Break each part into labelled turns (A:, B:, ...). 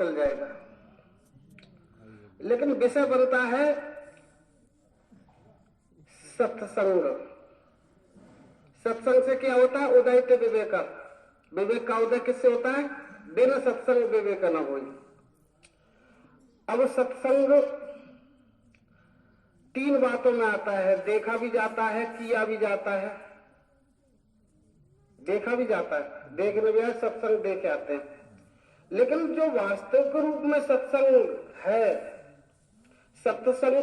A: चल जाएगा। लेकिन विषय बनता है सत्संग। सत्संग से क्या होता है? उदय के विवेक। विवेक का उदय किससे होता है? बिन सत्संग विवेक न होई। अब सत्संग तीन बातों में आता है, देखा भी जाता है, किया भी जाता है। देखा भी जाता है, देखने भी है, सत्संग देख आते हैं। लेकिन जो वास्तविक रूप में सत्संग है, सत्संग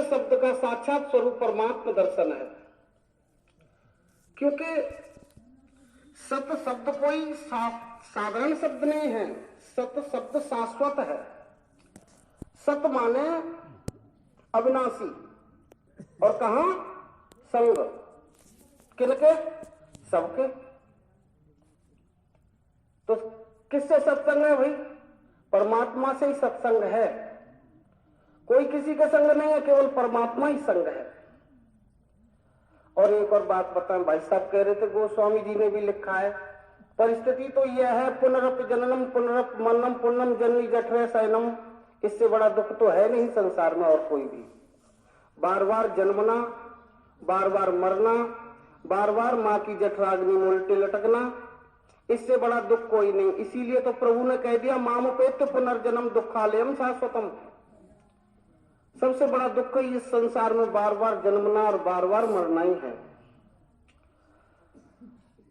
A: शब्द का साक्षात स्वरूप परमात्मा दर्शन है। क्योंकि सत शब्द कोई साधारण शब्द नहीं है, सत शब्द शाश्वत है। सत माने अविनाशी, और कहा संग, किनके? सबके। तो किससे सत्संग है भाई? परमात्मा से ही सत्संग है। कोई किसी का संग नहीं है, केवल परमात्मा ही संग है। और एक और बात बताएं, भाई साहब कह रहे थे, गोस्वामी जी ने भी लिखा है, परिस्थिति तो यह है, पुनरप जननम पुनरप मरणम पुण्यम जननी जठरे शयनम। इससे बड़ा दुख तो है नहीं संसार में और कोई भी। बार बार जन्मना, बार बार मरना, बार बार माँ की जठराग्नि में उल्टे लटकना, इससे बड़ा दुख कोई नहीं। इसीलिए तो प्रभु ने कह दिया, मामुपेत्य पुनर्जन्म दुखालयम शाश्वतम। सबसे बड़ा दुख इस संसार में बार बार जन्मना और बार बार मरना ही है।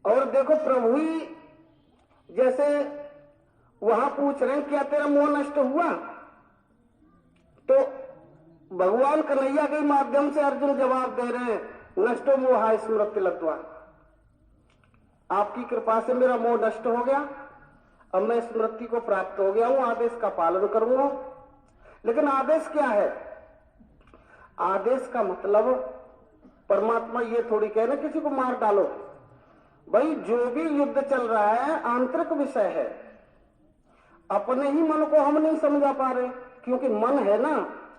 A: और देखो, प्रभु ही जैसे वहां पूछ रहे हैं, क्या तेरा मोह नष्ट हुआ? तो भगवान कन्हैया के माध्यम से अर्जुन जवाब दे रहे हैं, नष्टो मोहा स्मृति लत्वा। आपकी कृपा से मेरा मोह नष्ट हो गया, अब मैं स्मृति को प्राप्त हो गया हूं, आदेश का पालन करूंगा। लेकिन आदेश क्या है? आदेश का मतलब परमात्मा ये थोड़ी कह रहे किसी को मार डालो। भाई जो भी युद्ध चल रहा है आंतरिक विषय है, अपने ही मन को हम नहीं समझा पा रहे, क्योंकि मन है ना,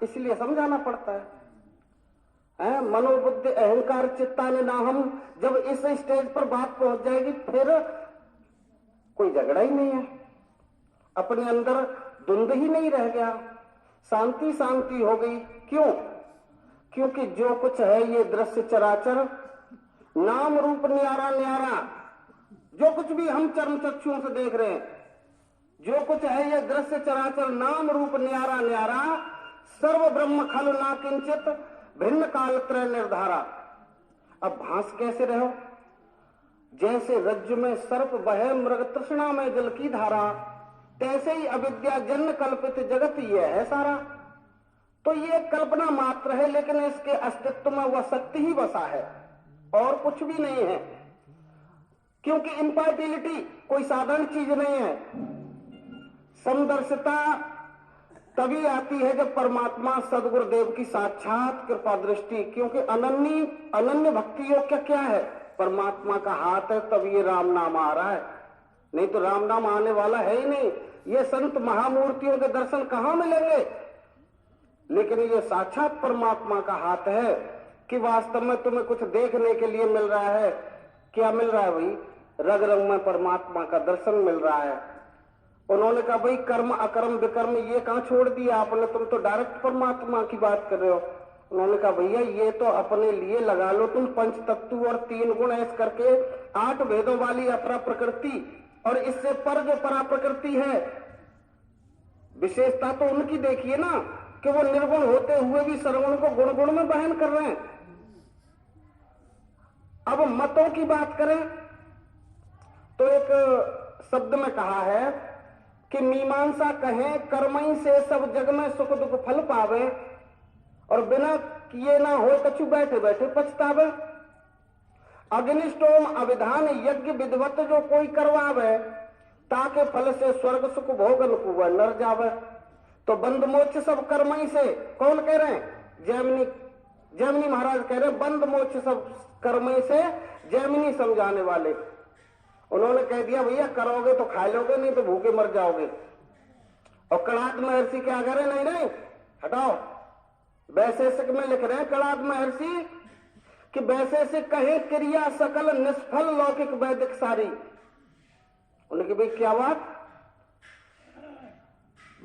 A: इसलिए समझाना पड़ता है। मनोबुद्धि अहंकार चित्तान ना हम, जब इस स्टेज पर बात पहुंच जाएगी फिर कोई झगड़ा ही नहीं है, अपने अंदर द्वंद्व ही नहीं रह गया, शांति शांति हो गई। क्यों? क्योंकि जो कुछ है ये दृश्य चराचर, नाम रूप न्यारा न्यारा, जो कुछ भी हम चर्म चक्षुओं से देख रहे हैं, जो कुछ है ये दृश्य चराचर, नाम रूप न्यारा न्यारा, सर्व ब्रह्म खल ना किंचित, भिन्न काल त्रय निर्धारा। अब भांस कैसे रहो? जैसे रज्जु में सर्प बहे, मृग तृष्णा में जल की धारा, तैसे ही अविद्या जन्म कल्पित जगत ये है सारा। तो ये कल्पना मात्र है, लेकिन इसके अस्तित्व में वह सत्य ही बसा है और कुछ भी नहीं है। क्योंकि इम्पार्टिलिटी कोई साधारण चीज नहीं है। समदर्शिता तभी आती है जब परमात्मा सदगुरुदेव की साक्षात कृपा दृष्टि, क्योंकि अनन्य भक्ति योग क्या है? परमात्मा का हाथ है, तब ये राम नाम आ रहा है, नहीं तो राम नाम आने वाला है ही नहीं। ये संत महामूर्तियों के दर्शन कहां मिलेंगे? लेकिन ये साक्षात परमात्मा का हाथ है कि वास्तव में तुम्हें कुछ देखने के लिए मिल रहा है। क्या मिल रहा है भाई? रग रग में परमात्मा का दर्शन मिल रहा है। उन्होंने कहा भाई कर्म अकर्म विकर्म ये कहां छोड़ दिया आपने, तुम तो डायरेक्ट परमात्मा की बात कर रहे हो। उन्होंने कहा भैया ये तो अपने लिए लगा लो तुम, पंच तत्व और 3 गुण ऐसे करके 8 वेदों वाली अपरा प्रकृति, और इससे पर जो परा प्रकृति है, विशेषता तो उनकी देखिए ना कि वो निर्गुण होते हुए भी सर्वगुण को गुण गुण में बहन कर रहे हैं। अब मतों की बात करें तो एक शब्द में कहा है कि मीमांसा कहें कर्मई से सब जग में सुख दुख फल पावे, और बिना किए ना हो कछु बैठे बैठे पछतावे। अग्निष्टोम अविधान यज्ञ विधिवत जो कोई करवावे, ताके फल से स्वर्ग सुख भोगन को नर जावे। तो बंद मोक्ष सब कर्मई से, कौन कह रहे हैं? जैमिनी महाराज कह रहे हैं बंद मोक्ष सब कर्मई से, जैमिनी समझाने वाले। उन्होंने कह दिया भैया करोगे तो खा लोगे, नहीं तो भूखे मर जाओगे। और कड़ाक महर्षि क्या कह रहे? नहीं हटाओ, वैशेषिक में लिख रहे हैं कड़ाक महर्षि कि वैशेषिक कहे क्रिया सकल निष्फल लौकिक वैदिक सारी। उन्होंने कहा भाई क्या बात?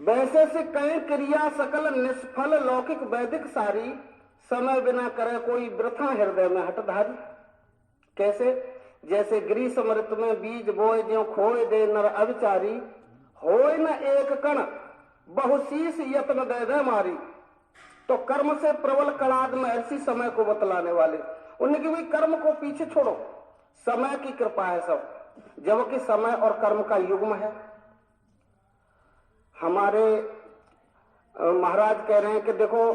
A: वैसे से कई क्रिया सकल निष्फल लौकिक वैदिक सारी, समय बिना करे कोई वृथा हृदय में हटधारी। कैसे? जैसे ग्रीष्म ऋतु में बीज बोए ज्यों खोए दे नर अविचारी, होए न एक कण बहुशीष यत्न दे दे मारी। तो कर्म से प्रबल कड़ाद में ऐसी समय को बतलाने वाले उनकी भी कर्म को पीछे छोड़ो, समय की कृपा है सब, जबकि समय और कर्म का युग्म है। हमारे महाराज कह रहे हैं कि देखो,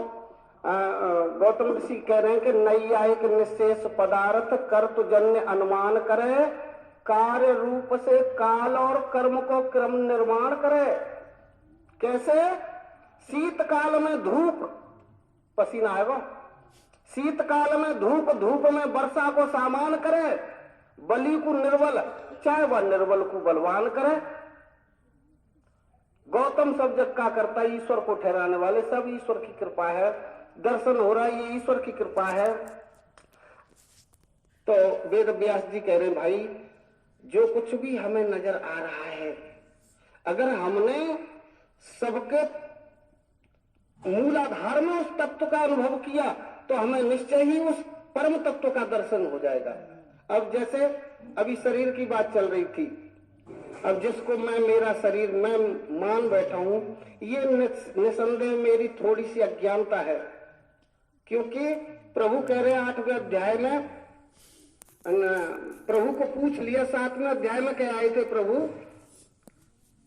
A: गौतम ऋषि कह रहे हैं कि नैयायिक निशेष पदार्थ कर्तुजन्य अनुमान करे, कार्य रूप से काल और कर्म को क्रम निर्माण करे। कैसे? शीतकाल में धूप, पसीना आएगा, शीतकाल में धूप, धूप में वर्षा को सामान करे, बलि को निर्बल चाहे वह निर्बल को बलवान करे। गौतम सब जग का करता, ईश्वर को ठहराने वाले, सब ईश्वर की कृपा है। दर्शन हो रहा है, ये ईश्वर की कृपा है। तो वेद व्यास जी कह रहे हैं, भाई जो कुछ भी हमें नजर आ रहा है, अगर हमने सबके मूलाधार में उस तत्व का अनुभव किया तो हमें निश्चय ही उस परम तत्व का दर्शन हो जाएगा। अब जैसे अभी शरीर की बात चल रही थी, अब जिसको मैं मेरा शरीर मैं मान बैठा हूं, ये निसंदेह मेरी थोड़ी सी अज्ञानता है। क्योंकि प्रभु कह रहे हैं 8वें अध्याय में, प्रभु को पूछ लिया 7वें अध्याय में कह आए थे प्रभु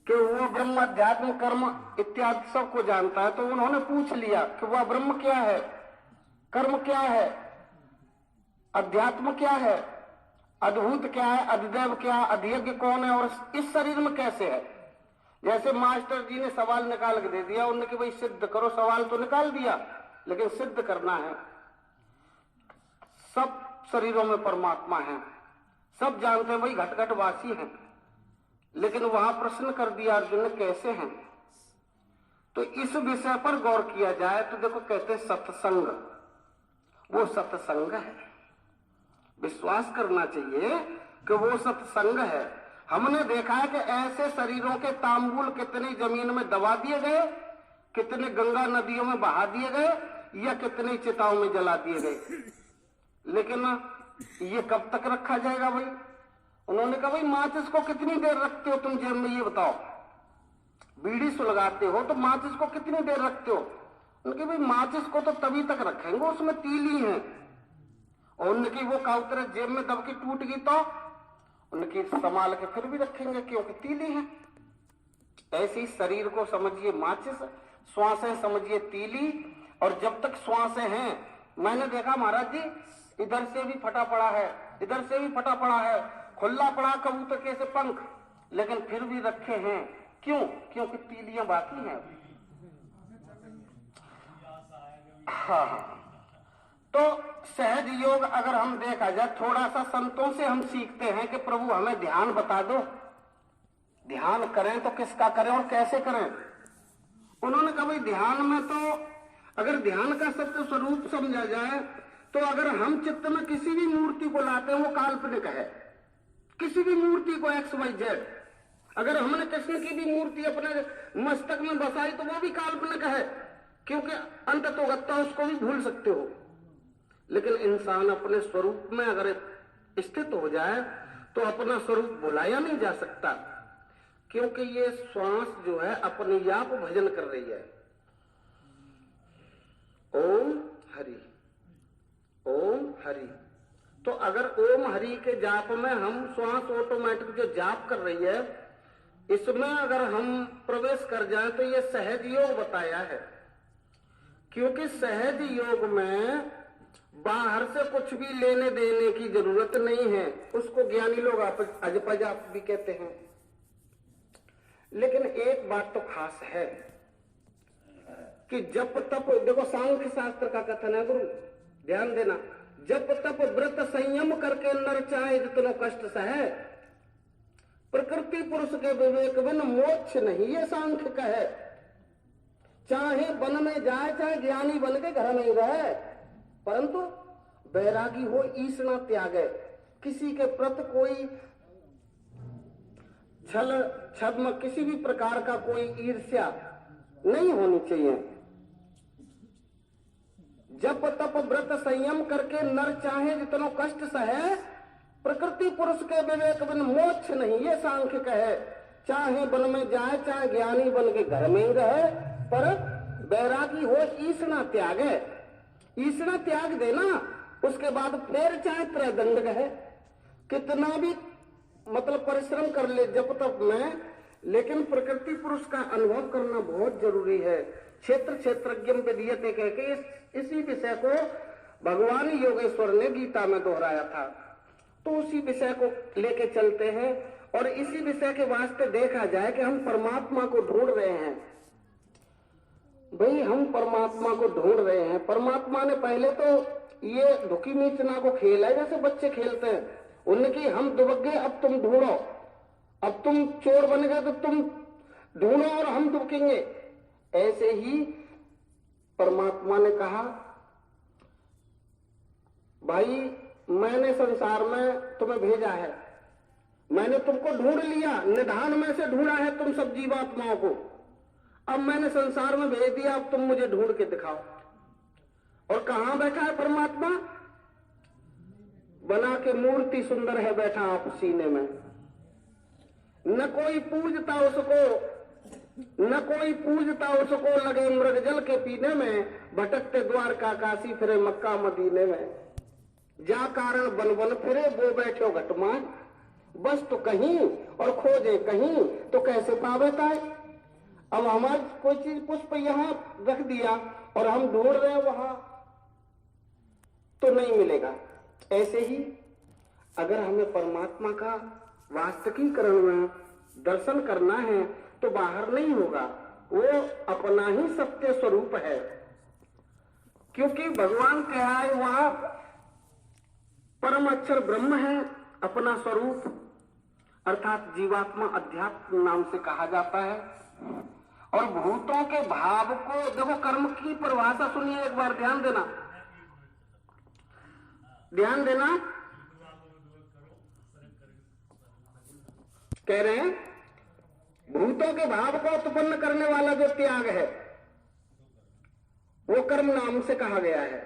A: कि वो ब्रह्म अध्यात्म कर्म इत्यादि सबको जानता है। तो उन्होंने पूछ लिया कि वह ब्रह्म क्या है, कर्म क्या है, अध्यात्म क्या है, अद्भुत क्या है, अधिदैव क्या है, अधियज्ञ कौन है और इस शरीर में कैसे है। जैसे मास्टर जी ने सवाल निकाल के दे दिया, उन्होंने कि भाई सिद्ध करो। सवाल तो निकाल दिया लेकिन सिद्ध करना है। सब शरीरों में परमात्मा है, सब जानते हैं भाई घट घट वासी हैं, लेकिन वहां प्रश्न कर दिया अर्जुन ने कैसे हैं। तो इस विषय पर गौर किया जाए तो देखो कहते हैं सत्संग, वो सत्संग है। विश्वास करना चाहिए कि वो सत्संग है। हमने देखा है कि ऐसे शरीरों के तांबूल कितने जमीन में दबा दिए गए, कितने गंगा नदियों में बहा दिए गए, या कितने चिताओं में जला दिए गए। लेकिन ये कब तक रखा जाएगा भाई? उन्होंने कहा भाई माचिस को कितनी देर रखते हो तुम जेब में, ये बताओ। बीड़ी सुलगाते हो तो माचिस को कितनी देर रखते हो? उनके भाई माचिस को तो तभी तक रखेंगे उसमें तीली है। और उनकी वो काउतरे जेब में दब के टूट गई तो उनकी संभाल के फिर भी रखेंगे क्योंकि तीली है। ऐसे ही शरीर को समझिए माचिस, श्वासें समझिए तीली, और जब तक श्वासें हैं, मैंने देखा महाराज जी इधर से भी फटा पड़ा है, इधर से भी फटा पड़ा है, खुला पड़ा कबूतर के से पंख, लेकिन फिर भी रखे हैं। क्यों? क्योंकि तीलियां बाकी हैं। हाँ, तो सहज योग अगर हम देखा जाए, थोड़ा सा संतों से हम सीखते हैं कि प्रभु हमें ध्यान बता दो, ध्यान करें तो किसका करें और कैसे करें। उन्होंने कहा भाई ध्यान में तो अगर ध्यान का सत्य स्वरूप समझा जाए तो अगर हम चित्त में किसी भी मूर्ति को लाते हैं वो काल्पनिक है। किसी भी मूर्ति को XYZ, अगर हमने कृष्ण की भी मूर्ति अपने मस्तक में बसाई तो वो भी काल्पनिक है, क्योंकि अंत तो गत्ता उसको भी भूल सकते हो। लेकिन इंसान अपने स्वरूप में अगर स्थित हो जाए तो अपना स्वरूप भुलाया नहीं जा सकता, क्योंकि ये श्वास जो है अपने आप भजन कर रही है। ओम हरि, ओम हरि। तो अगर ओम हरि के जाप में हम श्वास ऑटोमेटिक जो जाप कर रही है, इसमें अगर हम प्रवेश कर जाएं तो ये सहज योग बताया है। क्योंकि सहज योग में बाहर से कुछ भी लेने देने की जरूरत नहीं है, उसको ज्ञानी लोग अजपजाप भी कहते हैं। लेकिन एक बात तो खास है कि जप तप, देखो सांख्य शास्त्र का कथन है गुरु, ध्यान देना, जप तप व्रत संयम करके नर चाहे जितना कष्ट सहे, प्रकृति पुरुष के विवेक बिन मोक्ष नहीं, ये सांख्य का है। चाहे वन में जाए, चाहे ज्ञानी बन के घर में रहे, परंतु बैरागी हो, ईर्ष्या त्यागे, किसी के प्रति कोई छल छद्म, किसी भी प्रकार का कोई ईर्ष्या नहीं होनी चाहिए। जप तप व्रत संयम करके नर चाहे जितनो कष्ट सहे, प्रकृति पुरुष के विवेक बिन मोक्ष नहीं, ये सांख्य कहे। चाहे वन में जाए, चाहे ज्ञानी बन के घर में ही रहे, पर बैरागी हो ईसना त्याग है। ईसना त्याग देना, उसके बाद फिर चाहे त्रैदंड कहे, कितना भी मतलब परिश्रम कर ले जप तप में, लेकिन प्रकृति पुरुष का अनुभव करना बहुत जरूरी है। क्षेत्र क्षेत्रज्ञ विधीयते कह के इसी विषय को भगवान योगेश्वर ने गीता में दोहराया था। तो उसी विषय को लेके चलते हैं और इसी विषय के वास्ते देखा जाए कि हम परमात्मा को ढूंढ रहे हैं। भाई हम परमात्मा को ढूंढ रहे हैं। परमात्मा ने पहले तो ये धुकी नीचना को खेला है, जैसे बच्चे खेलते हैं, उनकी हम दुबक गए, अब तुम ढूंढो, अब तुम चोर बन गए तो तुम ढूंढो और हम दुबकेंगे। ऐसे ही परमात्मा ने कहा, भाई मैंने संसार में तुम्हें भेजा है, मैंने तुमको ढूंढ लिया, निधान में से ढूंढा है तुम सब जीवात्माओं को, अब मैंने संसार में भेज दिया, अब तुम मुझे ढूंढ के दिखाओ। और कहां बैठा है परमात्मा? बना के मूर्ति सुंदर है बैठा आप सीने में। न कोई पूजता उसको, न कोई पूजता उसको, लगे मृग जल के पीने में, भटकते द्वारका काशी फिरे मक्का मदीने में। जा कारण बन बन फिरे वो बैठो घटमान, बस तो कहीं और खोजे कहीं, तो कैसे पावे ताए। अब हमारी कोई चीज पुष्प यहां रख दिया और हम ढूंढ रहे हैं वहां, तो नहीं मिलेगा। ऐसे ही अगर हमें परमात्मा का वास्तविकीकरण में दर्शन करना है तो बाहर नहीं होगा, वो अपना ही सत्य स्वरूप है। क्योंकि भगवान कहा है वहां परम अक्षर ब्रह्म है, अपना स्वरूप, अर्थात जीवात्मा अध्यात्म नाम से कहा जाता है। और भूतों के भाव को देखो, कर्म की परिभाषा सुनिए एक बार, ध्यान देना, ध्यान देना। कह रहे हैं भूतों के भाव को उत्पन्न करने वाला जो त्याग है वो कर्म नाम से कहा गया है।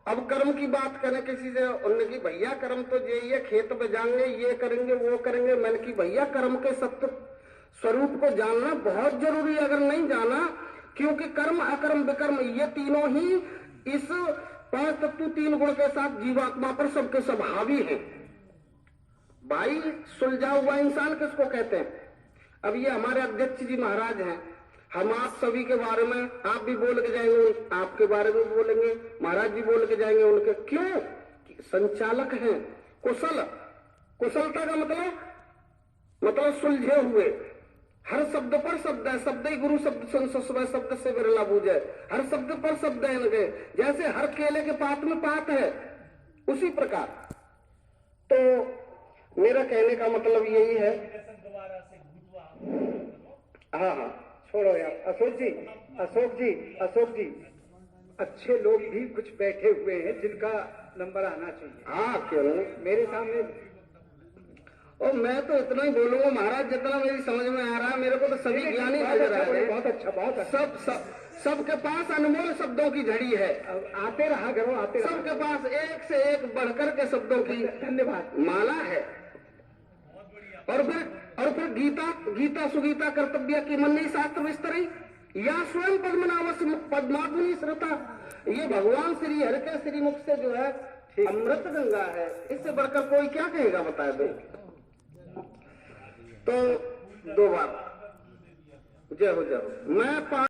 A: अब कर्म की बात करें किसी से, उन्होंने की भैया कर्म तो ये खेत में जाएंगे, ये करेंगे वो करेंगे। मैंने की भैया कर्म के सत्य स्वरूप को जानना बहुत जरूरी है, अगर नहीं जाना, क्योंकि कर्म अकर्म विकर्म ये तीनों ही इस 5 तत्व 3 गुण के साथ जीवात्मा पर सबके सब हावी है। भाई सुलझा हुआ इंसान किसको कहते हैं? अब ये हमारे अध्यक्ष जी महाराज हैं, हम आप सभी के बारे में आप भी बोल के जाएंगे, आपके बारे में बोलेंगे, महाराज जी बोल के जाएंगे उनके। क्यों? संचालक हैं, कुशल। कुशलता का मतलब सुलझे हुए, हर शब्द पर शब्द है, शब्द ही गुरु शब्द संस्वय शब्द से विरला बूझे, हर शब्द पर शब्द है इनके, जैसे हर केले के पात में पात है, उसी प्रकार। तो मेरा कहने का मतलब यही है। हाँ हाँ छोड़ो यार। अशोक जी, अच्छे लोग भी कुछ बैठे हुए हैं जिनका नंबर आना चाहिए। हाँ क्यों मेरे सामने। और मैं तो इतना ही बोलूंगा महाराज, जितना मेरी समझ में आ रहा है, मेरे को तो सभी ज्ञानी नजर आ रहे हैं। बहुत अच्छा। सबके पास अनमोल शब्दों की झड़ी है। आते रहा करो, आते रहा। सबके पास एक से एक बढ़कर के शब्दों की धन्यवाद माला है। और फिर गीता सुगीता कर्तव्य की मन्नी शास्त्र विस्तरी या स्वयं पद्मावनी श्रुता, ये भगवान श्री हरि के श्रीमुख से जो है अमृत गंगा है, इससे बढ़कर कोई क्या कहेगा बताए दो। तो 2 बार जय हो। मैं